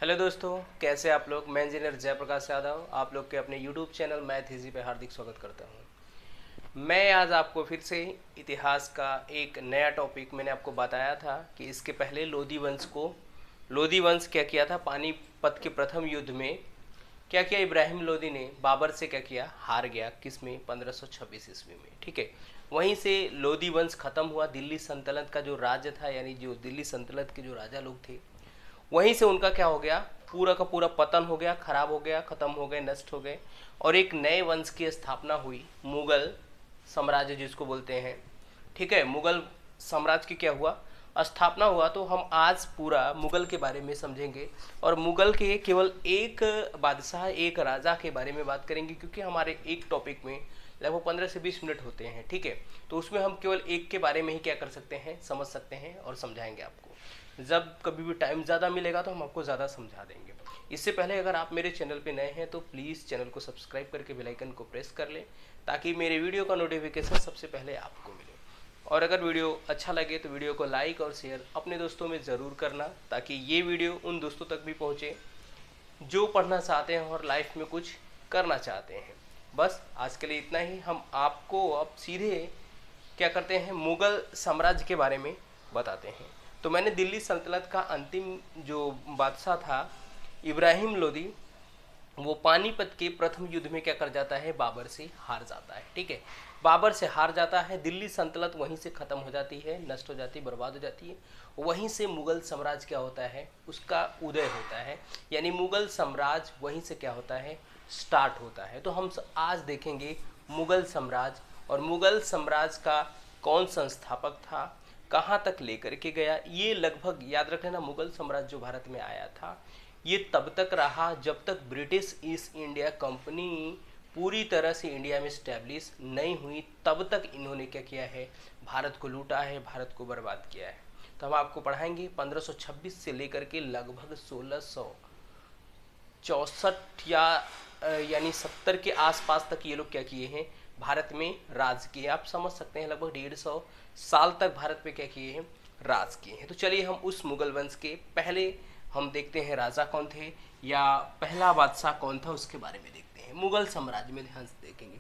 Hello दोस्तों, कैसे आप लोग। मैं इंजीनियर जयप्रकाश यादव आप लोग के अपने यूट्यूब चैनल मैथ इजी पे हार्दिक स्वागत करता हूं। मैं आज आपको फिर से इतिहास का एक नया टॉपिक मैंने आपको बताया था कि इसके पहले लोधी वंश क्या किया था। पानीपत के प्रथम युद्ध में क्या किया, इब्राहिम लोधी ने बाबर से क्या किया, हार गया। किस में, 1526 ईस्वी में। ठीक है, वहीं से लोधी वंश खत्म हुआ। दिल्ली सल्तनत का जो राज्य था, यानी जो दिल्ली सल्तनत के जो राजा लोग थे, वहीं से उनका क्या हो गया, पूरा का पूरा पतन हो गया, खराब हो गया, खत्म हो गए, नष्ट हो गए। और एक नए वंश की स्थापना हुई, मुगल साम्राज्य जिसको बोलते हैं। ठीक है, मुगल साम्राज्य की क्या हुआ, स्थापना हुआ। तो हम आज पूरा मुगल के बारे में समझेंगे और मुगल के केवल एक बादशाह, एक राजा के बारे में बात करेंगे, क्योंकि हमारे एक टॉपिक में लगभग 15 से 20 मिनट होते हैं। ठीक है, तो उसमें हम केवल एक के बारे में ही क्या कर सकते हैं, समझ सकते हैं और समझाएंगे आपको। जब कभी भी टाइम ज़्यादा मिलेगा तो हम आपको ज़्यादा समझा देंगे। इससे पहले अगर आप मेरे चैनल पे नए हैं तो प्लीज़ चैनल को सब्सक्राइब करके बेल आइकन को प्रेस कर लें, ताकि मेरे वीडियो का नोटिफिकेशन सबसे पहले आपको मिले। और अगर वीडियो अच्छा लगे तो वीडियो को लाइक और शेयर अपने दोस्तों में ज़रूर करना, ताकि ये वीडियो उन दोस्तों तक भी पहुँचे जो पढ़ना चाहते हैं और लाइफ में कुछ करना चाहते हैं। बस आज के लिए इतना ही। हम आपको अब सीधे क्या करते हैं, मुगल साम्राज्य के बारे में बताते हैं। तो मैंने दिल्ली सल्तनत का अंतिम जो बादशाह था इब्राहिम लोदी, वो पानीपत के प्रथम युद्ध में क्या कर जाता है, बाबर से हार जाता है। ठीक है, बाबर से हार जाता है। दिल्ली सल्तनत वहीं से ख़त्म हो जाती है, नष्ट हो जाती है, बर्बाद हो जाती है। वहीं से मुगल साम्राज्य क्या होता है, उसका उदय होता है। यानी मुगल साम्राज्य वहीं से क्या होता है, स्टार्ट होता है। तो हम आज देखेंगे मुगल साम्राज्य, और मुगल साम्राज्य का कौन संस्थापक था, कहाँ तक लेकर के गया। ये लगभग याद रख लेना, मुगल साम्राज्य जो भारत में आया था ये तब तक रहा जब तक ब्रिटिश ईस्ट इंडिया कंपनी पूरी तरह से इंडिया में स्टैब्लिश नहीं हुई। तब तक इन्होंने क्या किया है, भारत को लूटा है, भारत को बर्बाद किया है। तो हम आपको पढ़ाएंगे 1526 से लेकर के लगभग 1664 या यानी 70 के आसपास तक ये लोग क्या किए हैं, भारत में राज किए। आप समझ सकते हैं लगभग 150 साल तक भारत पे क्या किए हैं, राज किए हैं। तो चलिए हम उस मुगल वंश के पहले हम देखते हैं राजा कौन थे या पहला बादशाह कौन था, उसके बारे में देखते हैं। मुगल साम्राज्य में ध्यान से देखेंगे।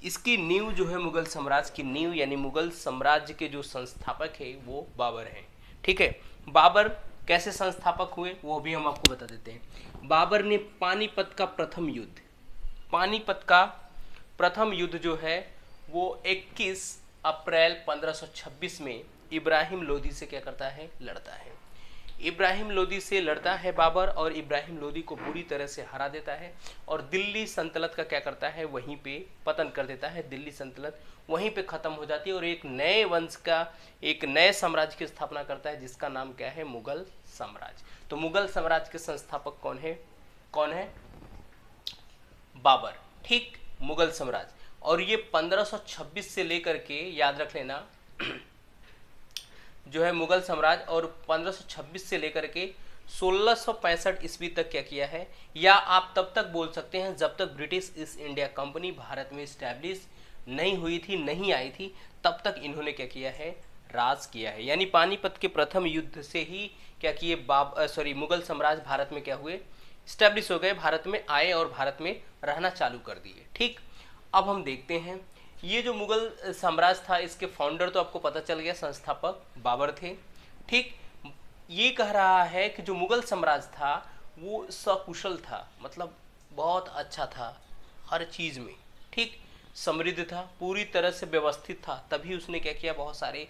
इसकी नींव जो है, मुगल साम्राज्य की नींव यानी मुगल साम्राज्य के जो संस्थापक है वो बाबर हैं। ठीक है, बाबर कैसे संस्थापक हुए वो भी हम आपको बता देते हैं। बाबर ने पानीपत का प्रथम युद्ध जो है वो 21 अप्रैल 1526 में इब्राहिम लोदी से क्या करता है, लड़ता है। इब्राहिम लोदी से लड़ता है बाबर, और इब्राहिम लोदी को बुरी तरह से हरा देता है और दिल्ली सल्तनत का क्या करता है, वहीं पे पतन कर देता है। दिल्ली सल्तनत वहीं पे खत्म हो जाती है और एक नए वंश का, एक नए साम्राज्य की स्थापना करता है, जिसका नाम क्या है, मुगल साम्राज्य। तो मुगल साम्राज्य के संस्थापक कौन है, बाबर। ठीक, मुगल साम्राज्य। और ये 1526 से लेकर के याद रख लेना जो है मुगल साम्राज्य, और 1526 से लेकर के 1665 ईस्वी तक क्या किया है, या आप तब तक बोल सकते हैं जब तक British east India company Bharat में स्टैब्लिश नहीं हुई थी, नहीं आई थी, तब तक इन्होंने क्या किया है, राज किया है। यानी पानीपत के प्रथम युद्ध से ही क्या किए, मुगल साम्राज्य भारत में क्या हुए, स्टैब्लिश हो गए, भारत में आए और भारत में रहना चालू कर दिए। ठीक, अब हम देखते हैं ये जो मुगल साम्राज्य था, इसके फाउंडर तो आपको पता चल गया, संस्थापक बाबर थे। ठीक, ये कह रहा है कि जो मुगल साम्राज्य था वो सकुशल था, मतलब बहुत अच्छा था हर चीज़ में। ठीक, समृद्ध था, पूरी तरह से व्यवस्थित था, तभी उसने क्या किया, बहुत सारे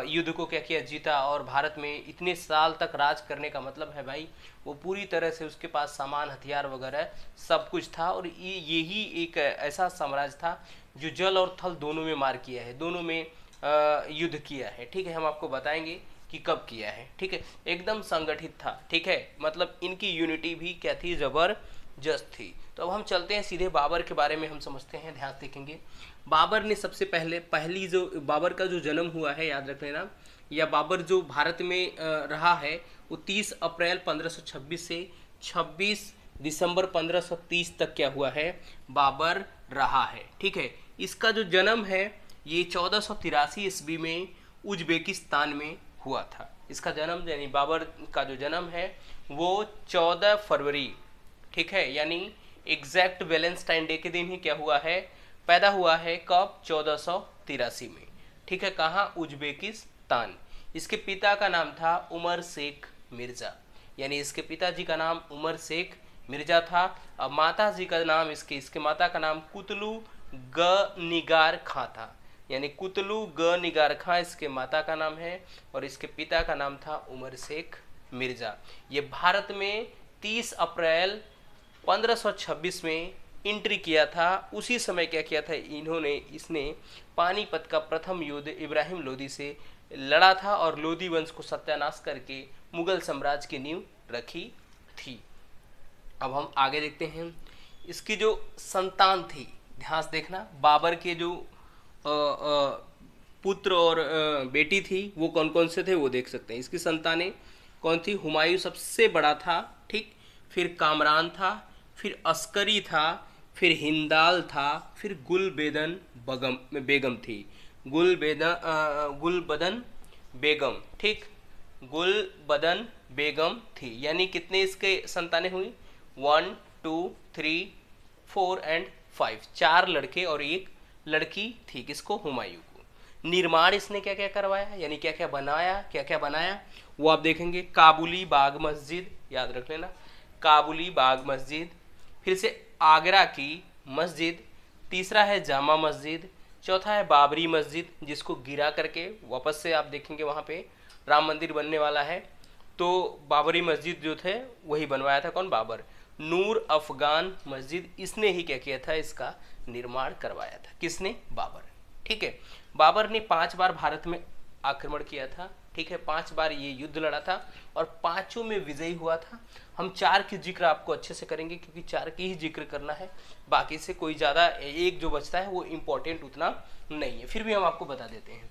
युद्ध को क्या किया, जीता। और भारत में इतने साल तक राज करने का मतलब है भाई, वो पूरी तरह से उसके पास सामान, हथियार वगैरह सब कुछ था। और यही एक ऐसा साम्राज्य था जो जल और थल दोनों में मार किया है, दोनों में युद्ध किया है। ठीक है, हम आपको बताएंगे कि कब किया है। ठीक है, एकदम संगठित था। ठीक है, मतलब इनकी यूनिटी भी क्या थी, जबरदस्त थी। तो अब हम चलते हैं सीधे बाबर के बारे में हम समझते हैं, ध्यान देखेंगे। बाबर ने सबसे पहली जो बाबर का जो जन्म हुआ है, याद रख लेना, या बाबर जो भारत में रहा है, वो 30 अप्रैल 1526 से 26 दिसंबर 1530 तक क्या हुआ है, बाबर रहा है। ठीक है, इसका जो जन्म है ये 1483 ईस्वी में उज्बेकिस्तान में हुआ था। इसका जन्म यानी बाबर का जो जन्म है वो 14 फरवरी, ठीक है, यानी एग्जैक्ट वैलेंटाइन डे के दिन ही क्या हुआ है, पैदा हुआ है। कब? 1483 में, ठीक है। कहाँ? उज्बेकिस्तान। इसके पिता का नाम था उमर शेख मिर्जा, यानी इसके पिताजी का नाम उमर शेख मिर्जा था। अब माता जी का नाम इसके माता का नाम कुतलू ग निगार खां था, यानी कुतलू ग निगार खां इसके माता का नाम है और इसके पिता का नाम था उमर शेख मिर्जा। ये भारत में 30 अप्रैल 1526 में एंट्री किया था। उसी समय क्या किया था इसने पानीपत का प्रथम युद्ध इब्राहिम लोदी से लड़ा था और लोदी वंश को सत्यानाश करके मुगल साम्राज्य की नींव रखी थी। अब हम आगे देखते हैं। इसकी जो संतान थी, ध्यान से देखना, बाबर के जो पुत्र और बेटी थी वो कौन कौन से थे वो देख सकते हैं। इसकी संतानें कौन थी? हुमायूं सबसे बड़ा था, ठीक, फिर कामरान था, फिर अस्करी था, फिर हिंदाल था, फिर गुलबदन बेगम थी। गुलबदन बेगम, ठीक, गुलबदन बेगम थी। यानी कितने इसके संतानें हुई? 1 2 3 4 एंड 5, 4 लड़के और एक लड़की थी। किसको? हुमायूं को। निर्माण इसने क्या क्या करवाया, यानी क्या क्या बनाया वो आप देखेंगे। काबुली बाग मस्जिद, याद रख लेना, काबुली बाग मस्जिद, फिर से आगरा की मस्जिद, तीसरा है जामा मस्जिद, चौथा है बाबरी मस्जिद जिसको गिरा करके वापस से आप देखेंगे वहाँ पे राम मंदिर बनने वाला है। तो बाबरी मस्जिद जो थे वही बनवाया था कौन? बाबर। नूर अफगान मस्जिद इसने ही क्या किया था, इसका निर्माण करवाया था। किसने? बाबर, ठीक है। बाबर ने 5 बार भारत में आक्रमण किया था, ठीक है, 5 बार ये युद्ध लड़ा था और 5 में विजयी हुआ था। हम 4 की जिक्र आपको अच्छे से करेंगे क्योंकि 4 की ही जिक्र करना है, बाकी से कोई ज़्यादा एक जो बचता है वो इम्पोर्टेंट उतना नहीं है, फिर भी हम आपको बता देते हैं,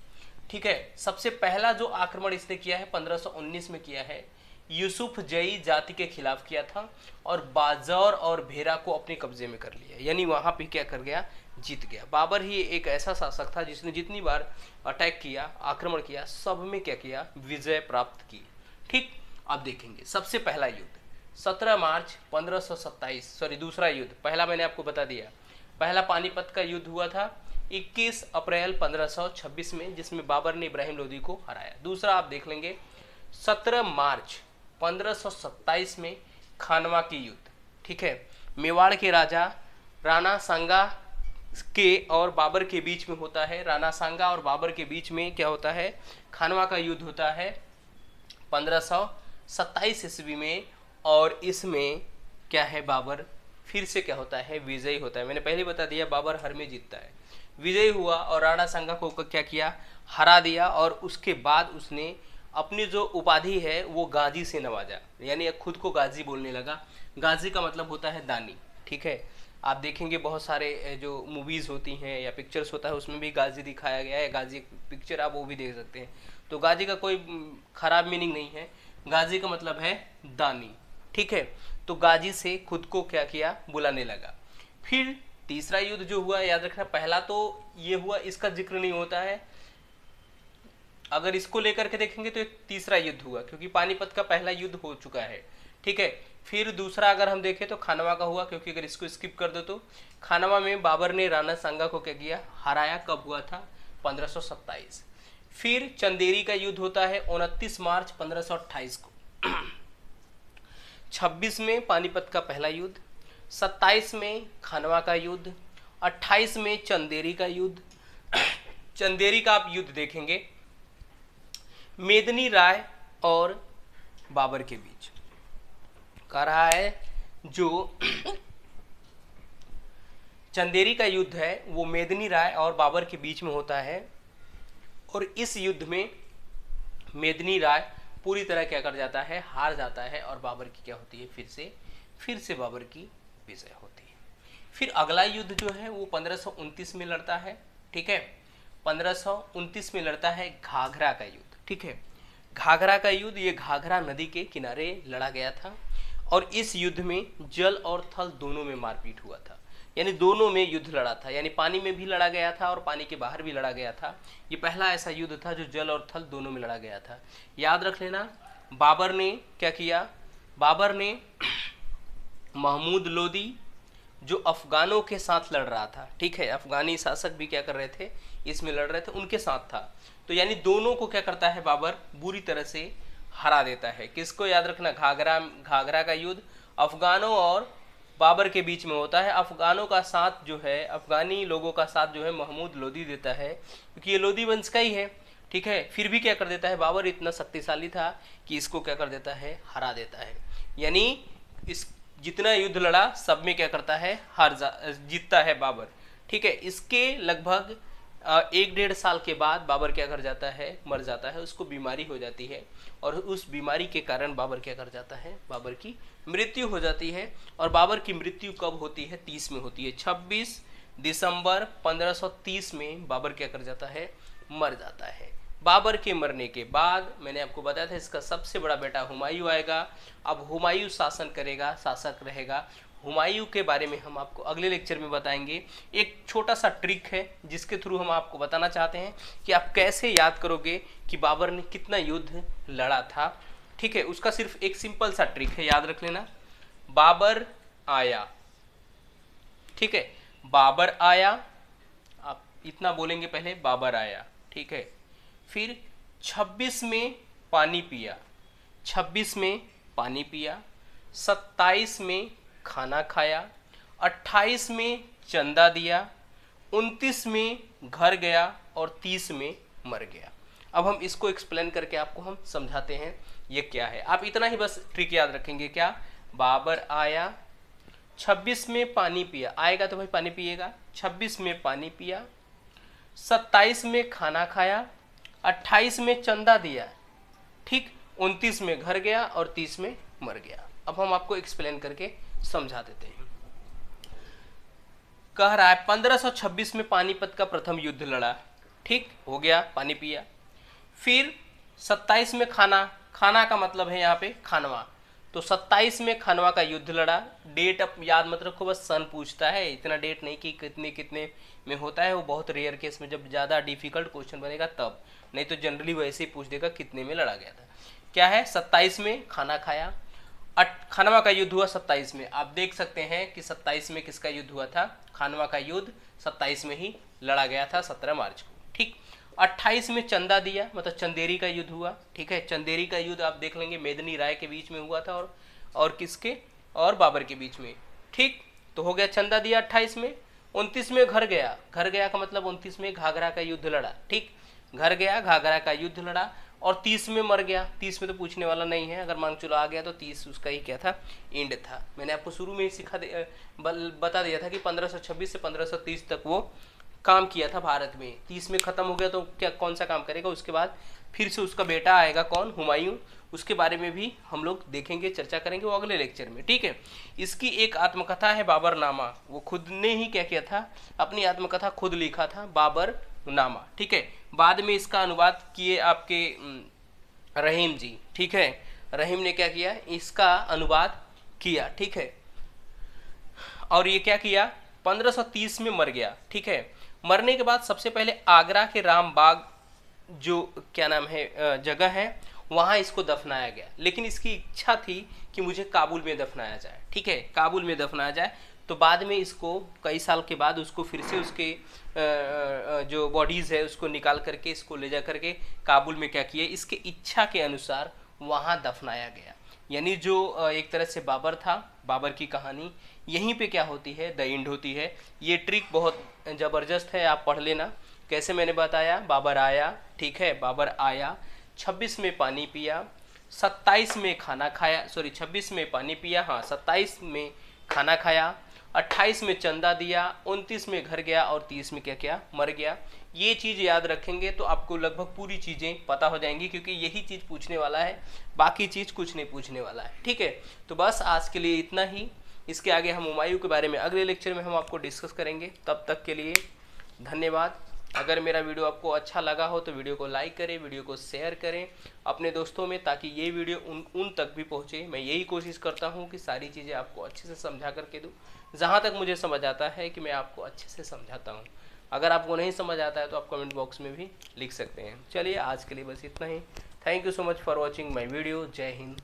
ठीक है। सबसे पहला जो आक्रमण इसने किया है 1519 में किया है, यूसुफ जई जाति के खिलाफ किया था और बाजौर और भेरा को अपने कब्जे में कर लिया, यानी वहां पे क्या कर गया? जीत गया। बाबर ही एक ऐसा शासक था जिसने जितनी बार अटैक किया, आक्रमण किया, सब में क्या किया? विजय प्राप्त की, ठीक। अब देखेंगे सबसे पहला युद्ध 17 मार्च 1527, सॉरी दूसरा युद्ध, पहला मैंने आपको बता दिया, पहला पानीपत का युद्ध हुआ था 21 अप्रैल 1526 में, जिसमें बाबर ने इब्राहिम लोदी को हराया। दूसरा आप देख लेंगे 17 मार्च 1527 में खानवा की युद्ध, ठीक है, मेवाड़ के राजा राणा सांगा के और बाबर के बीच में होता है। राणा सांगा और बाबर के बीच में क्या होता है? खानवा का युद्ध होता है 1527 ईस्वी में और इसमें क्या है? बाबर फिर से क्या होता है? विजयी होता है। मैंने पहले बता दिया बाबर हर में जीतता है। विजयी हुआ और राणा सांगा को क्या किया? हरा दिया और उसके बाद उसने अपनी जो उपाधि है वो गाजी से नवाजा, यानी खुद को गाजी बोलने लगा। गाजी का मतलब होता है दानी, ठीक है। आप देखेंगे बहुत सारे जो मूवीज़ होती हैं या पिक्चर्स होता है उसमें भी गाजी दिखाया गया है, गाजी पिक्चर आप वो भी देख सकते हैं। तो गाजी का कोई खराब मीनिंग नहीं है, गाजी का मतलब है दानी, ठीक है। तो गाजी से खुद को क्या किया? बुलाने लगा। फिर तीसरा युद्ध जो हुआ, याद रखना, पहला तो ये हुआ, इसका जिक्र नहीं होता है। अगर इसको लेकर के देखेंगे तो एक तीसरा युद्ध हुआ क्योंकि पानीपत का पहला युद्ध हो चुका है, ठीक है। फिर दूसरा अगर हम देखें तो खानवा का हुआ, क्योंकि अगर इसको स्किप कर दो तो खानवा में बाबर ने राणा सांगा को क्या किया? हराया। कब हुआ था? 1527। फिर चंदेरी का युद्ध होता है 29 मार्च 1528 को। 26 में पानीपत का पहला युद्ध, 27 में खानवा का युद्ध, 28 में चंदेरी का युद्ध। चंदेरी का आप युद्ध देखेंगे मेदिनी राय और बाबर के बीच का रहा है। जो चंदेरी का युद्ध है वो मेदिनी राय और बाबर के बीच में होता है और इस युद्ध में मेदिनी राय पूरी तरह क्या कर जाता है? हार जाता है और बाबर की क्या होती है? फिर से बाबर की विजय होती है। फिर अगला युद्ध जो है वो 1529 में लड़ता है, ठीक है। 1529 में लड़ता है घाघरा का युद्ध, ठीक है। घाघरा का युद्ध ये घाघरा नदी के किनारे लड़ा गया था और इस युद्ध में जल और थल दोनों में मारपीट हुआ था, यानी दोनों में युद्ध लड़ा था, यानी पानी में भी लड़ा गया था और पानी के बाहर भी लड़ा गया था। ये पहला ऐसा युद्ध था जो जल और थल दोनों में लड़ा गया था। याद रख लेना, बाबर ने क्या किया? बाबर ने महमूद लोदी जो अफगानों के साथ लड़ रहा था, ठीक है, अफगानी शासक भी क्या कर रहे थे, इसमें लड़ रहे थे, उनके साथ था। तो यानी दोनों को क्या करता है बाबर, बुरी तरह से हरा देता है। किसको याद रखना, घाघरा का युद्ध अफगानों और बाबर के बीच में होता है। अफगानों का साथ जो है, अफगानी लोगों का साथ जो है महमूद लोदी देता है, क्योंकि ये लोदी वंश का ही है, ठीक है। फिर भी क्या कर देता है, बाबर इतना शक्तिशाली था कि इसको क्या कर देता है, हरा देता है। यानी इस जितना युद्ध लड़ा सब में क्या करता है, जीतता है बाबर, ठीक है। इसके लगभग 1-1.5 साल के बाद बाबर क्या कर जाता है, मर जाता है, उसको बीमारी हो जाती है, और उस बीमारी के कारण बाबर क्या कर जाता है, बाबर की मृत्यु हो जाती है। और बाबर की मृत्यु कब होती है, 30 में होती है। 26 दिसंबर 1530 में बाबर क्या कर जाता है, मर जाता है। बाबर के मरने के बाद मैंने आपको बताया था इसका सबसे बड़ा बेटा हुमायूं आएगा। अब हुमायूं शासन करेगा, शासक रहेगा। हुमायूं के बारे में हम आपको अगले लेक्चर में बताएंगे। एक छोटा सा ट्रिक है जिसके थ्रू हम आपको बताना चाहते हैं कि आप कैसे याद करोगे कि बाबर ने कितना युद्ध लड़ा था, ठीक है। उसका सिर्फ एक सिंपल सा ट्रिक है, याद रख लेना। बाबर आया, ठीक है, बाबर आया, आप इतना बोलेंगे पहले, बाबर आया, ठीक है। फिर 26 में पानी पिया, 26 में पानी पिया, 27 में खाना खाया, 28 में चंदा दिया, 29 में घर गया और 30 में मर गया। अब हम इसको एक्सप्लेन करके आपको हम समझाते हैं ये क्या है। आप इतना ही बस ट्रिक याद रखेंगे, क्या, बाबर आया, 26 में पानी पिया, आएगा तो भाई पानी पिएगा, 26 में पानी पिया, 27 में खाना खाया, 28 में चंदा दिया, ठीक, 29 में घर गया और 30 में मर गया। अब हम आपको एक्सप्लेन करके समझा देते हैं। कह रहा है 1526 में पानीपत का प्रथम युद्ध लड़ा, ठीक, हो गया, पानी पिया। फिर 27 में खाना का मतलब है यहाँ पे खानवा, तो 27 में खानवा का युद्ध लड़ा। डेट अब याद मत रखो, बस सन पूछता है, इतना डेट नहीं कि कितने कितने में होता है, वो बहुत रेयर केस में जब ज़्यादा डिफिकल्ट क्वेश्चन बनेगा तब, नहीं तो जनरली वैसे ही पूछ देगा कितने में लड़ा गया था। क्या है, 27 में खाना खाया, खानवा का युद्ध हुआ 27 में। आप देख सकते हैं कि 27 में किसका युद्ध हुआ था, खानवा का युद्ध 27 में ही लड़ा गया था, 17 मार्च को, ठीक। 28 में चंदा दिया, मतलब चंदेरी का युद्ध हुआ, ठीक है। चंदेरी का युद्ध आप देख लेंगे मेदिनी राय के बीच में हुआ था, और किसके, और बाबर के बीच में, ठीक। तो हो गया चंदा दिया 28 में। 29 में घर गया, घर गया का मतलब 29 में घाघरा का युद्ध लड़ा, ठीक, घर गया, घाघरा का युद्ध लड़ा, और 30 में मर गया। 30 में तो पूछने वाला नहीं है, अगर मान चलो आ गया तो 30 उसका ही क्या था, एंड था। मैंने आपको शुरू में ही बता दिया था कि 1526 से 1530 तक वो काम किया था भारत में। 30 में खत्म हो गया तो क्या, कौन सा काम करेगा, उसके बाद फिर से उसका बेटा आएगा, कौन, हुमायूं। उसके बारे में भी हम लोग देखेंगे, चर्चा करेंगे वो अगले लेक्चर में, ठीक है। इसकी एक आत्मकथा है बाबरनामा, वो खुद ने ही क्या किया था, अपनी आत्मकथा खुद लिखा था, बाबर नामा, ठीक है। बाद में इसका अनुवाद किए आपके रहीम जी, ठीक है, रहीम ने क्या किया, इसका अनुवाद किया, ठीक है। और ये क्या किया, 1530 में मर गया, ठीक है। मरने के बाद सबसे पहले आगरा के रामबाग जो क्या नाम है जगह है, वहाँ इसको दफनाया गया। लेकिन इसकी इच्छा थी कि मुझे काबुल में दफनाया जाए, ठीक है, काबुल में दफनाया जाए। तो बाद में इसको कई साल के बाद उसको फिर से उसके जो बॉडीज़ है उसको निकाल करके इसको ले जा करके काबुल में क्या किए, इसके इच्छा के अनुसार वहाँ दफनाया गया। यानी जो एक तरह से बाबर था, बाबर की कहानी यहीं पे क्या होती है, द एंड होती है। ये ट्रिक बहुत ज़बरदस्त है, आप पढ़ लेना। कैसे मैंने बताया, बाबर आया, ठीक है, बाबर आया, 26 में पानी पिया, 27 में खाना खाया, सॉरी 26 में पानी पिया, हाँ 27 में खाना खाया, 28 में चंदा दिया, 29 में घर गया और 30 में क्या क्या, मर गया। ये चीज़ याद रखेंगे तो आपको लगभग पूरी चीज़ें पता हो जाएंगी, क्योंकि यही चीज़ पूछने वाला है, बाकी चीज़ कुछ नहीं पूछने वाला है, ठीक है। तो बस आज के लिए इतना ही। इसके आगे हम हुमायूं के बारे में अगले लेक्चर में हम आपको डिस्कस करेंगे। तब तक के लिए धन्यवाद। अगर मेरा वीडियो आपको अच्छा लगा हो तो वीडियो को लाइक करें, वीडियो को शेयर करें अपने दोस्तों में, ताकि ये वीडियो उन तक भी पहुँचे। मैं यही कोशिश करता हूँ कि सारी चीज़ें आपको अच्छे से समझा करके दूँ, जहाँ तक मुझे समझ आता है कि मैं आपको अच्छे से समझाता हूँ। अगर आपको नहीं समझ आता है तो आप कमेंट बॉक्स में भी लिख सकते हैं। चलिए आज के लिए बस इतना ही। Thank you so much for watching my video. जय हिंद।